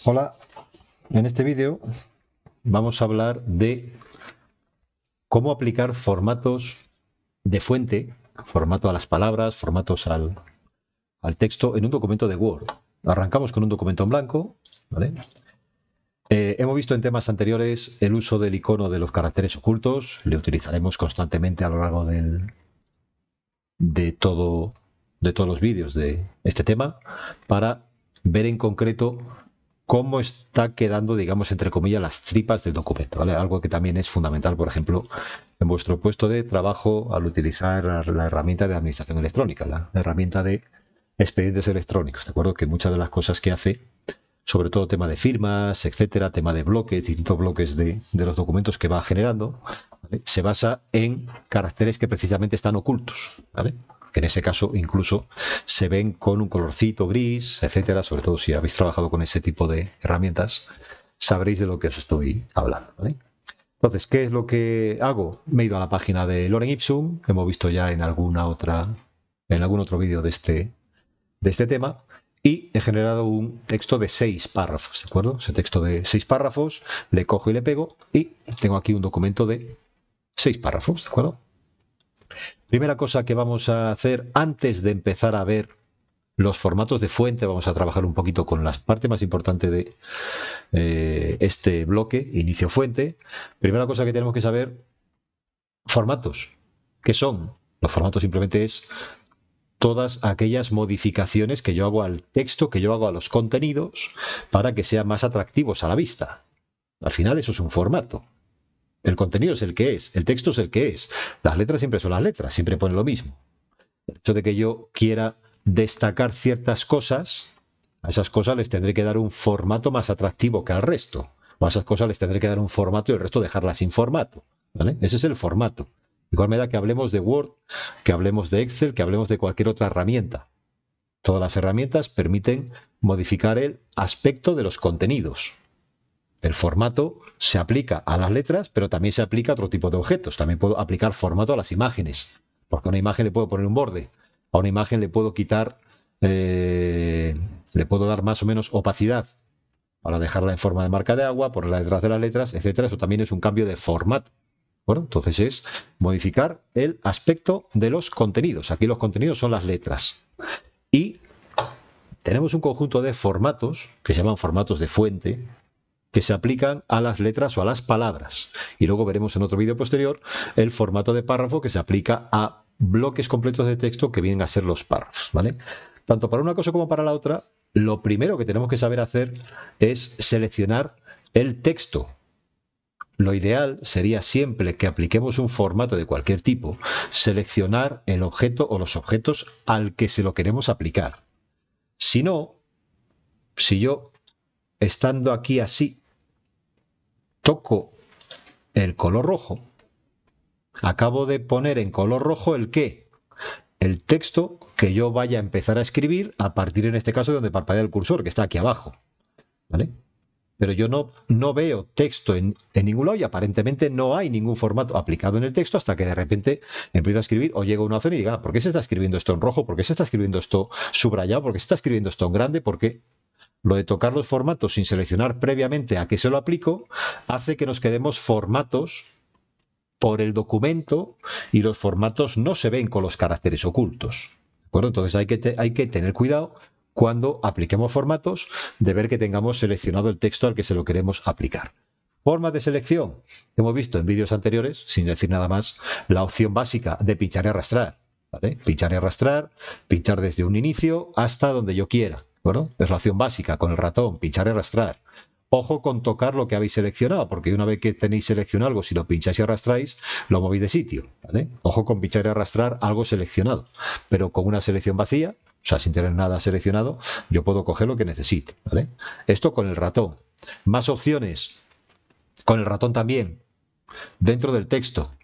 Hola, en este vídeo vamos a hablar de cómo aplicar formatos de fuente, formato a las palabras, formatos al texto en un documento de Word. Arrancamos con un documento en blanco, ¿vale? Hemos visto en temas anteriores el uso del icono de los caracteres ocultos, le utilizaremos constantemente a lo largo de, todo, de todos los vídeos de este tema para ver en concreto cómo está quedando, digamos, entre comillas, las tripas del documento, ¿vale? Algo que también es fundamental, por ejemplo, en vuestro puesto de trabajo al utilizar la herramienta de administración electrónica, la herramienta de expedientes electrónicos, ¿de acuerdo? Que muchas de las cosas que hace, sobre todo tema de firmas, etcétera, tema de bloques, distintos bloques de los documentos que va generando, ¿vale? Se basa en caracteres que precisamente están ocultos, ¿vale? Que en ese caso incluso se ven con un colorcito gris, etcétera, sobre todo si habéis trabajado con ese tipo de herramientas, sabréis de lo que os estoy hablando, ¿vale? Entonces, ¿qué es lo que hago? Me he ido a la página de Lorem Ipsum, hemos visto ya en algún otro vídeo de este tema, y he generado un texto de 6 párrafos, ¿de acuerdo? Ese texto de 6 párrafos, le cojo y le pego, y tengo aquí un documento de 6 párrafos, ¿de acuerdo? Primera cosa que vamos a hacer antes de empezar a ver los formatos de fuente, vamos a trabajar un poquito con las partes más importantes de este bloque, inicio fuente. Primera cosa que tenemos que saber, formatos. ¿Qué son? Los formatos simplemente es todas aquellas modificaciones que yo hago al texto, que yo hago a los contenidos, para que sean más atractivos a la vista. Al final eso es un formato. El contenido es el que es, el texto es el que es. Las letras siempre son las letras, siempre ponen lo mismo. El hecho de que yo quiera destacar ciertas cosas, a esas cosas les tendré que dar un formato más atractivo que al resto. O a esas cosas les tendré que dar un formato y el resto dejarlas sin formato, ¿vale? Ese es el formato. Igual me da que hablemos de Word, que hablemos de Excel, que hablemos de cualquier otra herramienta. Todas las herramientas permiten modificar el aspecto de los contenidos. El formato se aplica a las letras, pero también se aplica a otro tipo de objetos. También puedo aplicar formato a las imágenes, porque a una imagen le puedo poner un borde, a una imagen le puedo quitar, le puedo dar más o menos opacidad para dejarla en forma de marca de agua, ponerla detrás de las letras, etcétera. Eso también es un cambio de formato. Bueno, entonces es modificar el aspecto de los contenidos. Aquí los contenidos son las letras. Y tenemos un conjunto de formatos que se llaman formatos de fuente, que se aplican a las letras o a las palabras. Y luego veremos en otro vídeo posterior el formato de párrafo que se aplica a bloques completos de texto que vienen a ser los párrafos, ¿vale? Tanto para una cosa como para la otra, lo primero que tenemos que saber hacer es seleccionar el texto. Lo ideal sería siempre que apliquemos un formato de cualquier tipo, seleccionar el objeto o los objetos al que se lo queremos aplicar. Si no, si yo, estando aquí así, toco el color rojo, acabo de poner en color rojo el qué, el texto que yo vaya a empezar a escribir a partir, en este caso, de donde parpadea el cursor, que está aquí abajo, ¿vale? Pero yo no veo texto en ningún lado y aparentemente no hay ningún formato aplicado en el texto hasta que de repente empiezo a escribir o llega una opción y diga, ¿por qué se está escribiendo esto en rojo? ¿Por qué se está escribiendo esto subrayado? ¿Por qué se está escribiendo esto en grande? ¿Por qué? Lo de tocar los formatos sin seleccionar previamente a qué se lo aplico hace que nos quedemos formatos por el documento y los formatos no se ven con los caracteres ocultos. ¿De acuerdo? Entonces hay que tener cuidado cuando apliquemos formatos de ver que tengamos seleccionado el texto al que se lo queremos aplicar. Formas de selección. Hemos visto en vídeos anteriores, sin decir nada más, la opción básica de pinchar y arrastrar. ¿Vale? Pinchar y arrastrar, pinchar desde un inicio hasta donde yo quiera. ¿De es la opción básica con el ratón, pinchar y arrastrar. Ojo con tocar lo que habéis seleccionado, porque una vez que tenéis seleccionado algo, si lo pincháis y arrastráis, lo movéis de sitio. ¿Vale? Ojo con pinchar y arrastrar algo seleccionado. Pero con una selección vacía, o sea, sin tener nada seleccionado, yo puedo coger lo que necesite. ¿Vale? Esto con el ratón. Más opciones. Con el ratón también. Dentro del texto.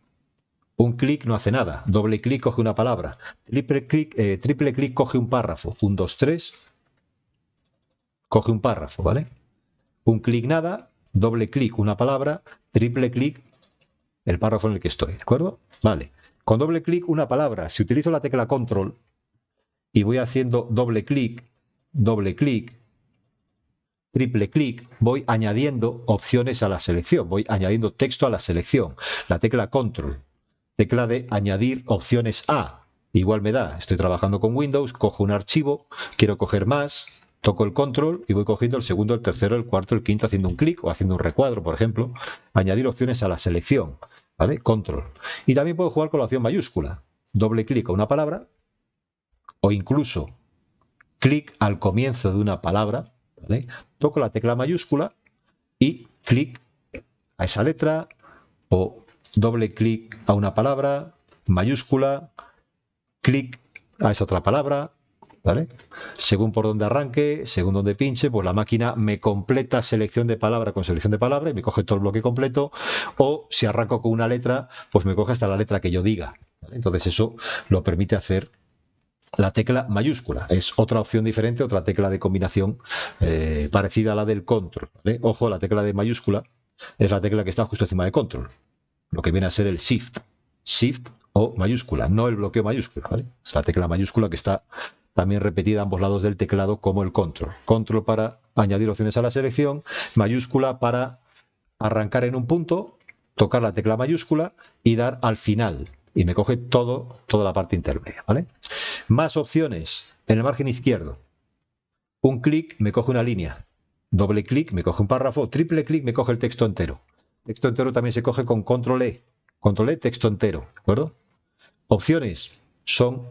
Un clic no hace nada. Doble clic coge una palabra. Triple clic coge un párrafo. Un, dos, tres. Coge un párrafo, ¿vale? Un clic nada, doble clic una palabra, triple clic el párrafo en el que estoy, ¿de acuerdo? Vale. Con doble clic una palabra, si utilizo la tecla control y voy haciendo doble clic, triple clic, voy añadiendo opciones a la selección, voy añadiendo texto a la selección. La tecla control, tecla de añadir opciones a, igual me da, estoy trabajando con Windows, cojo un archivo, quiero coger más, toco el control y voy cogiendo el segundo, el tercero, el cuarto, el quinto, haciendo un clic o haciendo un recuadro, por ejemplo. Añadir opciones a la selección, ¿vale? Control. Y también puedo jugar con la opción mayúscula. Doble clic a una palabra o incluso clic al comienzo de una palabra, ¿vale? Toco la tecla mayúscula y clic a esa letra o doble clic a una palabra, mayúscula, clic a esa otra palabra, ¿vale? Según por donde arranque, según donde pinche, pues la máquina me completa selección de palabra con selección de palabra y me coge todo el bloque completo, o si arranco con una letra, pues me coge hasta la letra que yo diga, ¿vale? Entonces eso lo permite hacer la tecla mayúscula. Es otra opción diferente, otra tecla de combinación parecida a la del control, ¿vale? Ojo, la tecla de mayúscula es la tecla que está justo encima de control, lo que viene a ser el shift. Shift o mayúscula, no el bloqueo mayúscula, ¿vale? Es la tecla mayúscula que está también repetida a ambos lados del teclado como el control. Control para añadir opciones a la selección, mayúscula para arrancar en un punto, tocar la tecla mayúscula y dar al final. Y me coge toda la parte intermedia, ¿vale? Más opciones en el margen izquierdo. Un clic me coge una línea. Doble clic me coge un párrafo. Triple clic me coge el texto entero. Texto entero también se coge con control E. Control E, texto entero, ¿de acuerdo? Opciones son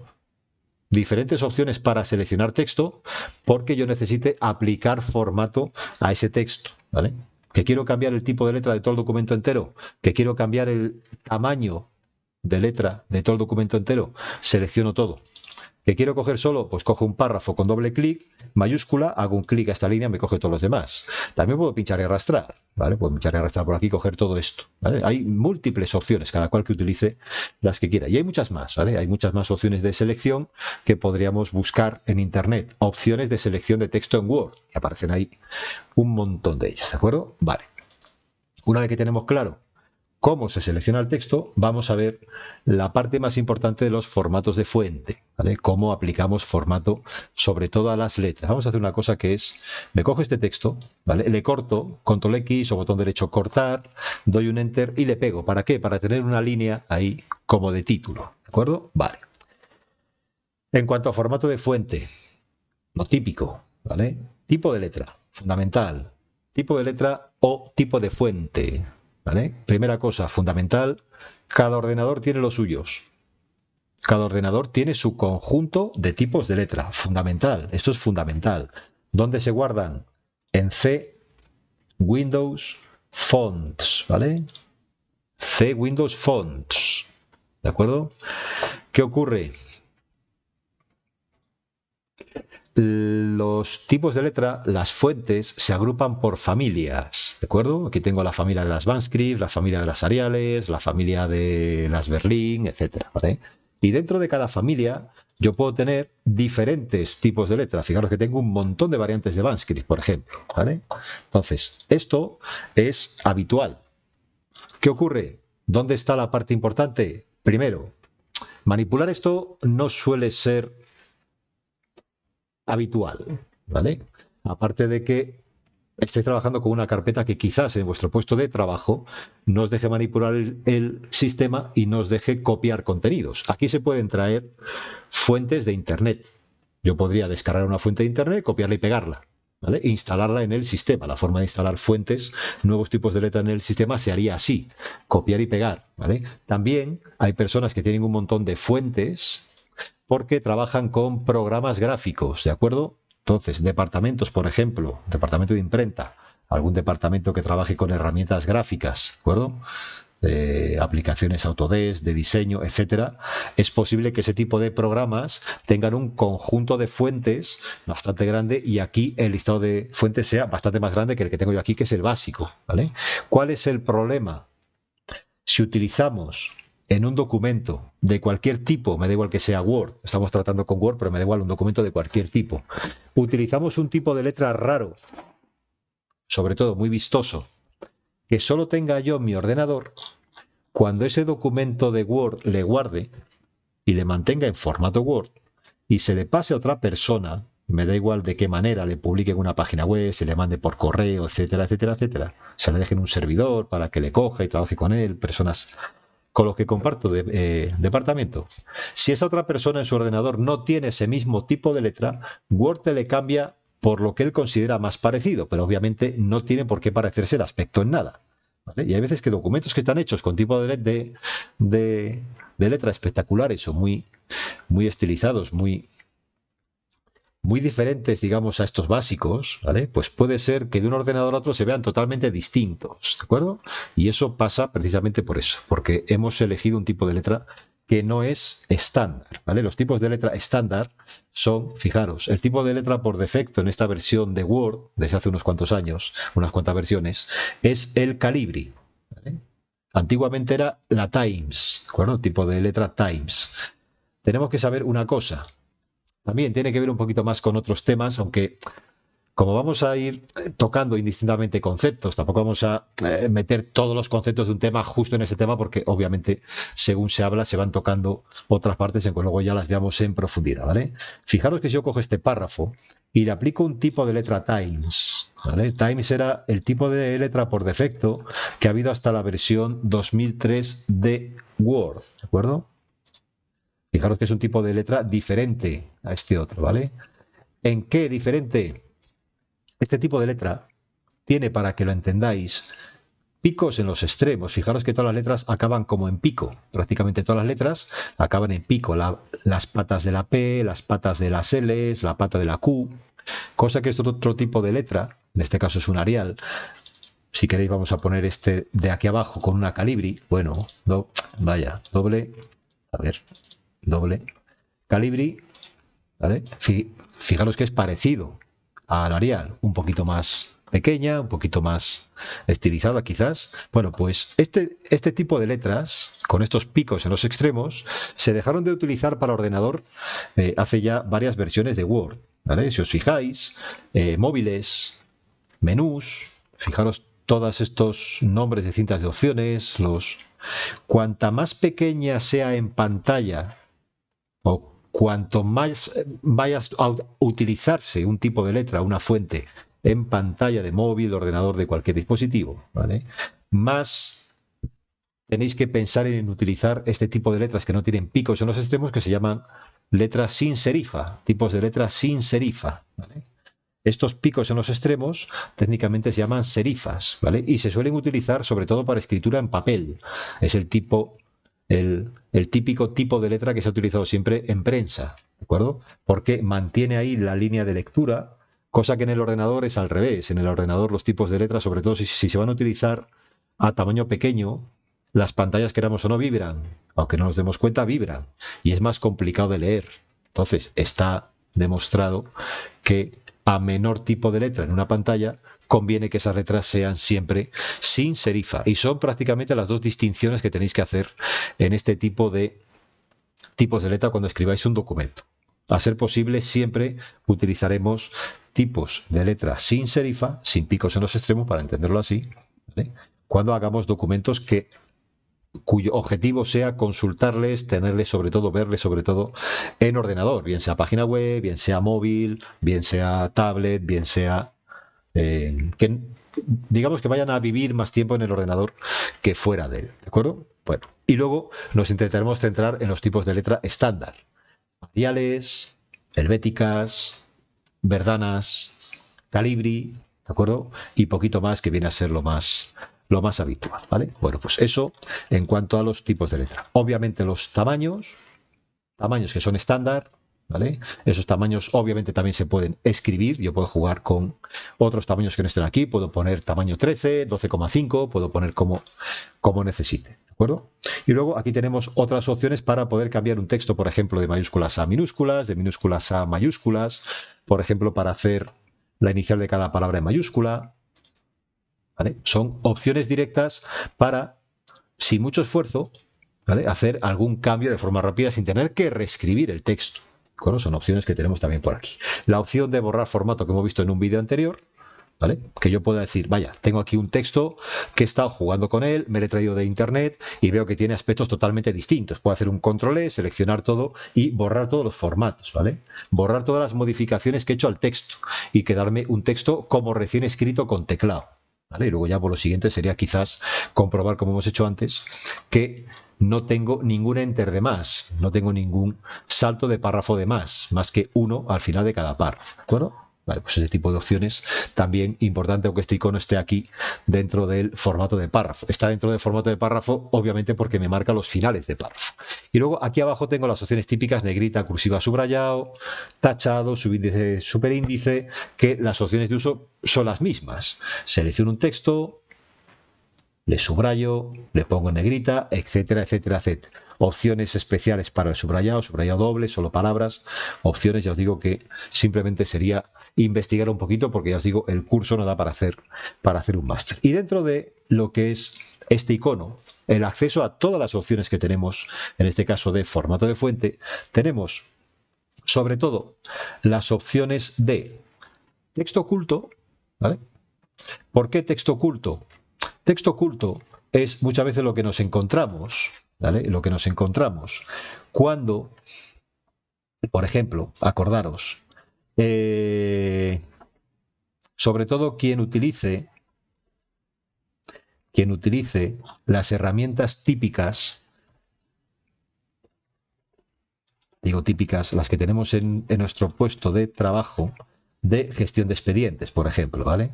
diferentes opciones para seleccionar texto porque yo necesite aplicar formato a ese texto, ¿vale? Que quiero cambiar el tipo de letra de todo el documento entero, que quiero cambiar el tamaño de letra de todo el documento entero, selecciono todo. ¿Que quiero coger solo? Pues cojo un párrafo con doble clic, mayúscula, hago un clic a esta línea, me coge todos los demás. También puedo pinchar y arrastrar, ¿vale? Puedo pinchar y arrastrar por aquí y coger todo esto, ¿vale? Hay múltiples opciones, cada cual que utilice las que quiera. Y hay muchas más, ¿vale? Hay muchas más opciones de selección que podríamos buscar en Internet. Opciones de selección de texto en Word, que aparecen ahí un montón de ellas, ¿de acuerdo? Vale. Una vez que tenemos claro cómo se selecciona el texto, vamos a ver la parte más importante de los formatos de fuente, ¿vale? Cómo aplicamos formato sobre todo a las letras. Vamos a hacer una cosa que es, me cojo este texto, ¿vale? Le corto, control X o botón derecho cortar, doy un enter y le pego. ¿Para qué? Para tener una línea ahí como de título, ¿de acuerdo? Vale. En cuanto a formato de fuente, lo típico, ¿vale? Tipo de letra, fundamental. Tipo de letra o tipo de fuente, ¿vale? Primera cosa, fundamental, cada ordenador tiene los suyos. Cada ordenador tiene su conjunto de tipos de letra. Fundamental, esto es fundamental. ¿Dónde se guardan? En C, Windows, Fonts, ¿vale? C, Windows, Fonts, ¿de acuerdo? ¿Qué ocurre? Los tipos de letra, las fuentes, se agrupan por familias, ¿de acuerdo? Aquí tengo la familia de las Vandscript, la familia de las Ariales, la familia de las Berlin, etcétera, ¿vale? Y dentro de cada familia yo puedo tener diferentes tipos de letra. Fijaros que tengo un montón de variantes de Vandscript, por ejemplo, ¿vale? Entonces, esto es habitual. ¿Qué ocurre? ¿Dónde está la parte importante? Primero, manipular esto no suele ser habitual, ¿vale? Aparte de que estéis trabajando con una carpeta que quizás en vuestro puesto de trabajo no os deje manipular el sistema y no os deje copiar contenidos. Aquí se pueden traer fuentes de Internet. Yo podría descargar una fuente de Internet, copiarla y pegarla, ¿vale? E instalarla en el sistema. La forma de instalar fuentes, nuevos tipos de letra en el sistema se haría así, copiar y pegar, ¿vale? También hay personas que tienen un montón de fuentes porque trabajan con programas gráficos, ¿de acuerdo? Entonces, departamentos, por ejemplo, departamento de imprenta, algún departamento que trabaje con herramientas gráficas, ¿de acuerdo? Aplicaciones Autodesk, de diseño, etcétera, es posible que ese tipo de programas tengan un conjunto de fuentes bastante grande y aquí el listado de fuentes sea bastante más grande que el que tengo yo aquí, que es el básico, ¿vale? ¿Cuál es el problema? Si utilizamos en un documento de cualquier tipo, me da igual que sea Word, estamos tratando con Word, pero me da igual un documento de cualquier tipo, utilizamos un tipo de letra raro, sobre todo muy vistoso, que solo tenga yo en mi ordenador, cuando ese documento de Word le guarde y le mantenga en formato Word y se le pase a otra persona, me da igual de qué manera le publique en una página web, se le mande por correo, etcétera, etcétera, etcétera. Se le deje en un servidor para que le coja y trabaje con él, personas con los que comparto departamento. Si esa otra persona en su ordenador no tiene ese mismo tipo de letra, Word le cambia por lo que él considera más parecido, pero obviamente no tiene por qué parecerse el aspecto en nada. ¿Vale? Y hay veces que documentos que están hechos con tipo de letra espectaculares o muy, muy estilizados, muy diferentes, digamos, a estos básicos, ¿vale? Pues puede ser que de un ordenador a otro se vean totalmente distintos, ¿de acuerdo? Y eso pasa precisamente por eso, porque hemos elegido un tipo de letra que no es estándar, ¿vale? Los tipos de letra estándar son, fijaros, el tipo de letra por defecto en esta versión de Word, desde hace unos cuantos años, unas cuantas versiones, es el Calibri, ¿vale? Antiguamente era la Times, ¿de acuerdo? Tipo de letra Times. Tenemos que saber una cosa. También tiene que ver un poquito más con otros temas, aunque como vamos a ir tocando indistintamente conceptos, tampoco vamos a meter todos los conceptos de un tema justo en ese tema, porque obviamente según se habla se van tocando otras partes en que luego ya las veamos en profundidad, ¿vale? Fijaros que si yo cojo este párrafo y le aplico un tipo de letra Times, ¿vale? Times era el tipo de letra por defecto que ha habido hasta la versión 2003 de Word, ¿de acuerdo? Fijaros que es un tipo de letra diferente a este otro, ¿vale? ¿En qué diferente? Este tipo de letra tiene, para que lo entendáis, picos en los extremos. Fijaros que todas las letras acaban como en pico. Prácticamente todas las letras acaban en pico. Las patas de la P, las patas de las L, la pata de la Q. Cosa que es otro tipo de letra, en este caso es un Arial. Si queréis vamos a poner este de aquí abajo con una Calibri. Bueno, vaya, doble. A ver, doble. Calibri, ¿vale? Fijaros que es parecido al Arial, un poquito más pequeña, un poquito más estilizada quizás. Bueno, pues este tipo de letras, con estos picos en los extremos, se dejaron de utilizar para ordenador hace ya varias versiones de Word, ¿vale? Si os fijáis, móviles, menús, fijaros todos estos nombres de cintas de opciones, cuanta más pequeña sea en pantalla o cuanto más vayas a utilizarse un tipo de letra, una fuente, en pantalla de móvil, ordenador, de cualquier dispositivo, ¿vale? Más tenéis que pensar en utilizar este tipo de letras que no tienen picos en los extremos, que se llaman letras sin serifa, tipos de letras sin serifa, ¿vale? Estos picos en los extremos técnicamente se llaman serifas, ¿vale? Y se suelen utilizar sobre todo para escritura en papel. Es el típico tipo de letra que se ha utilizado siempre en prensa, ¿de acuerdo? Porque mantiene ahí la línea de lectura, cosa que en el ordenador es al revés. En el ordenador los tipos de letras, sobre todo si se van a utilizar a tamaño pequeño, las pantallas, queramos o no, vibran. Aunque no nos demos cuenta, vibran. Y es más complicado de leer. Entonces, está demostrado que a menor tipo de letra en una pantalla, conviene que esas letras sean siempre sin serifa. Y son prácticamente las dos distinciones que tenéis que hacer en este tipo de tipos de letra cuando escribáis un documento. A ser posible, siempre utilizaremos tipos de letra sin serifa, sin picos en los extremos, para entenderlo así, ¿vale? Cuando hagamos documentos cuyo objetivo sea consultarles, tenerles sobre todo, verles sobre todo en ordenador, bien sea página web, bien sea móvil, bien sea tablet, bien sea que digamos que vayan a vivir más tiempo en el ordenador que fuera de él, ¿de acuerdo? Bueno, y luego nos intentaremos centrar en los tipos de letra estándar: Ariales, helvéticas, verdanas, calibri, ¿de acuerdo? Y poquito más, que viene a ser lo más habitual, ¿vale? Bueno, pues eso en cuanto a los tipos de letra. Obviamente los tamaños que son estándar, ¿vale? Esos tamaños obviamente también se pueden escribir. Yo puedo jugar con otros tamaños que no estén aquí, puedo poner tamaño 13, 12,5, puedo poner como necesite, ¿de acuerdo? Y luego aquí tenemos otras opciones para poder cambiar un texto, por ejemplo, de mayúsculas a minúsculas, de minúsculas a mayúsculas, por ejemplo, para hacer la inicial de cada palabra en mayúscula, ¿vale? Son opciones directas para, sin mucho esfuerzo, ¿vale?, hacer algún cambio de forma rápida sin tener que reescribir el texto. Bueno, son opciones que tenemos también por aquí. La opción de borrar formato, que hemos visto en un vídeo anterior, ¿vale? Que yo pueda decir, vaya, tengo aquí un texto que he estado jugando con él, me lo he traído de internet y veo que tiene aspectos totalmente distintos. Puedo hacer un control E, seleccionar todo y borrar todos los formatos, ¿vale? Borrar todas las modificaciones que he hecho al texto y quedarme un texto como recién escrito con teclado, ¿vale? Y luego ya por lo siguiente sería quizás comprobar, como hemos hecho antes, que no tengo ningún enter de más, no tengo ningún salto de párrafo de más que uno al final de cada párrafo, ¿de acuerdo? Vale, pues ese tipo de opciones también importante, aunque este icono esté aquí dentro del formato de párrafo. Está dentro del formato de párrafo, obviamente porque me marca los finales de párrafo. Y luego aquí abajo tengo las opciones típicas, negrita, cursiva, subrayado, tachado, subíndice, superíndice, que las opciones de uso son las mismas. Selecciono un texto, le subrayo, le pongo en negrita, etcétera, etcétera, etcétera. Opciones especiales para el subrayado, subrayado doble, solo palabras. Opciones, ya os digo que simplemente sería investigar un poquito porque ya os digo, el curso no da para hacer un máster. Y dentro de lo que es este icono, el acceso a todas las opciones que tenemos, en este caso de formato de fuente, tenemos sobre todo las opciones de texto oculto, ¿vale? ¿Por qué texto oculto? Texto oculto es muchas veces lo que nos encontramos, ¿vale? Lo que nos encontramos cuando, por ejemplo, acordaros, sobre todo quien utilice las herramientas típicas, digo típicas, las que tenemos en nuestro puesto de trabajo de gestión de expedientes, por ejemplo, ¿vale?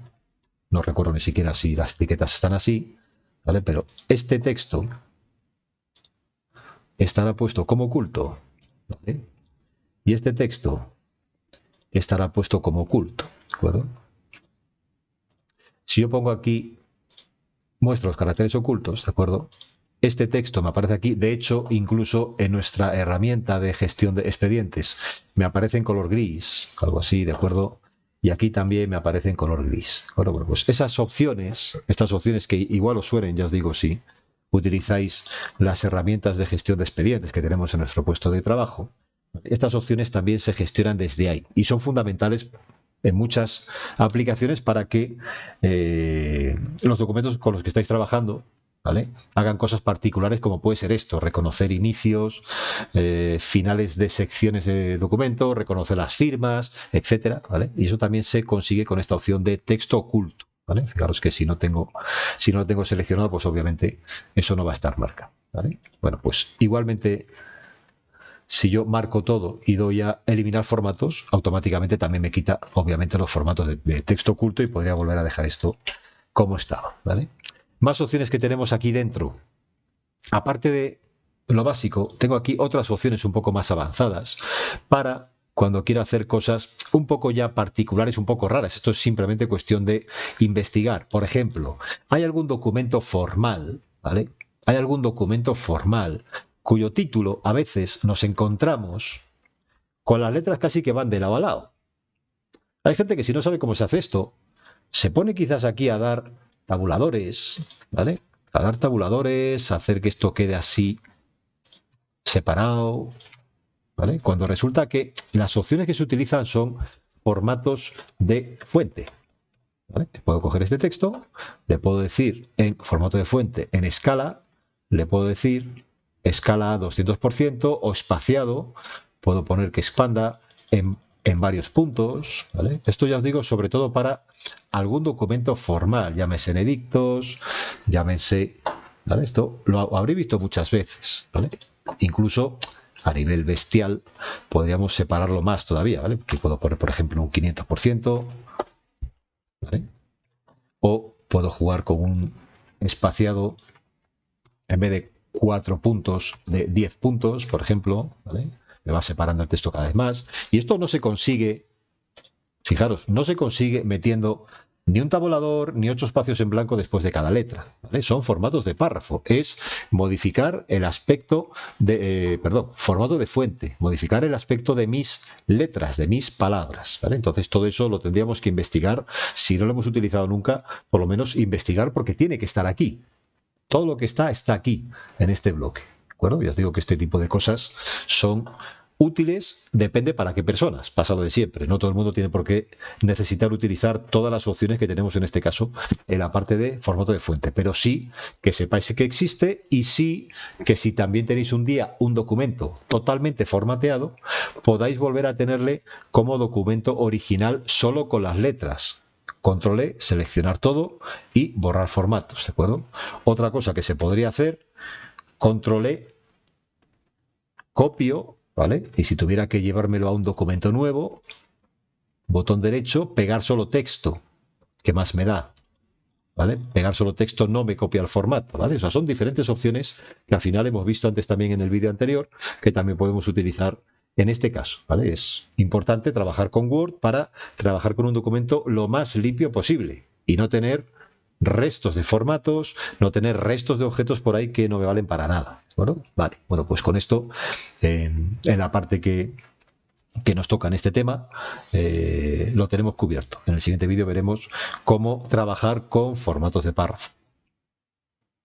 No recuerdo ni siquiera si las etiquetas están así, ¿vale? Pero este texto estará puesto como oculto, ¿vale? Y este texto estará puesto como oculto, ¿de acuerdo? Si yo pongo aquí, muestro los caracteres ocultos, ¿de acuerdo? Este texto me aparece aquí, de hecho, incluso en nuestra herramienta de gestión de expedientes, me aparece en color gris, algo así, ¿de acuerdo? Y aquí también me aparece en color gris. Bueno, pues esas opciones, estas opciones que igual os suenen, ya os digo, sí, utilizáis las herramientas de gestión de expedientes que tenemos en nuestro puesto de trabajo, estas opciones también se gestionan desde ahí y son fundamentales en muchas aplicaciones para que los documentos con los que estáis trabajando, ¿vale?, hagan cosas particulares como puede ser esto, reconocer inicios, finales de secciones de documento, reconocer las firmas, etcétera, ¿vale? Y eso también se consigue con esta opción de texto oculto, ¿vale? Fijaros que si no lo tengo seleccionado, pues obviamente eso no va a estar marcado, ¿vale? Bueno, pues igualmente, si yo marco todo y doy a eliminar formatos, automáticamente también me quita, obviamente, los formatos de texto oculto y podría volver a dejar esto como estaba, ¿vale? Más opciones que tenemos aquí dentro. Aparte de lo básico, tengo aquí otras opciones un poco más avanzadas para cuando quiero hacer cosas un poco ya particulares, un poco raras. Esto es simplemente cuestión de investigar. Por ejemplo, ¿hay algún documento formal, ¿vale? ¿Hay algún documento formal cuyo título a veces nos encontramos con las letras casi que van de lado a lado? Hay gente que si no sabe cómo se hace esto, se pone quizás aquí a dar tabuladores, ¿vale? A dar tabuladores, a hacer que esto quede así separado, ¿vale? Cuando resulta que las opciones que se utilizan son formatos de fuente, ¿vale? Puedo coger este texto, le puedo decir en formato de fuente en escala, le puedo decir escala 200% o espaciado, puedo poner que expanda en varios puntos, ¿vale? Esto ya os digo sobre todo para algún documento formal, llámese en edictos, llámese, ¿vale? Esto lo habré visto muchas veces, ¿vale? Incluso a nivel bestial podríamos separarlo más todavía, ¿vale? Que puedo poner, por ejemplo, un 500%, ¿vale? O puedo jugar con un espaciado en vez de 4 puntos, de 10 puntos, por ejemplo, ¿vale? Me va separando el texto cada vez más. Y esto no se consigue, fijaros, no se consigue metiendo ni un tabulador ni 8 espacios en blanco después de cada letra, ¿vale? Son formatos de párrafo. Es modificar el aspecto de, formato de fuente, modificar el aspecto de mis letras, de mis palabras, ¿vale? Entonces todo eso lo tendríamos que investigar. Si no lo hemos utilizado nunca, por lo menos investigar porque tiene que estar aquí. Todo lo que está aquí, en este bloque, ¿de acuerdo? Ya os digo que este tipo de cosas son útiles depende para qué personas, pasado de siempre. No todo el mundo tiene por qué necesitar utilizar todas las opciones que tenemos en este caso en la parte de formato de fuente, pero sí que sepáis que existe y sí que si también tenéis un día un documento totalmente formateado, podáis volver a tenerle como documento original solo con las letras. Control E, seleccionar todo y borrar formatos, ¿de acuerdo? Otra cosa que se podría hacer, Control E, copio, ¿vale? Y si tuviera que llevármelo a un documento nuevo, botón derecho, pegar solo texto. ¿Qué más me da? ¿Vale? Pegar solo texto no me copia el formato, ¿vale? O sea, son diferentes opciones que al final hemos visto antes también en el vídeo anterior, que también podemos utilizar en este caso, ¿vale? Es importante trabajar con Word para trabajar con un documento lo más limpio posible y no tener restos de formatos, no tener restos de objetos por ahí que no me valen para nada. Bueno, vale, bueno, pues con esto, en la parte que nos toca en este tema, lo tenemos cubierto. En el siguiente vídeo veremos cómo trabajar con formatos de párrafo.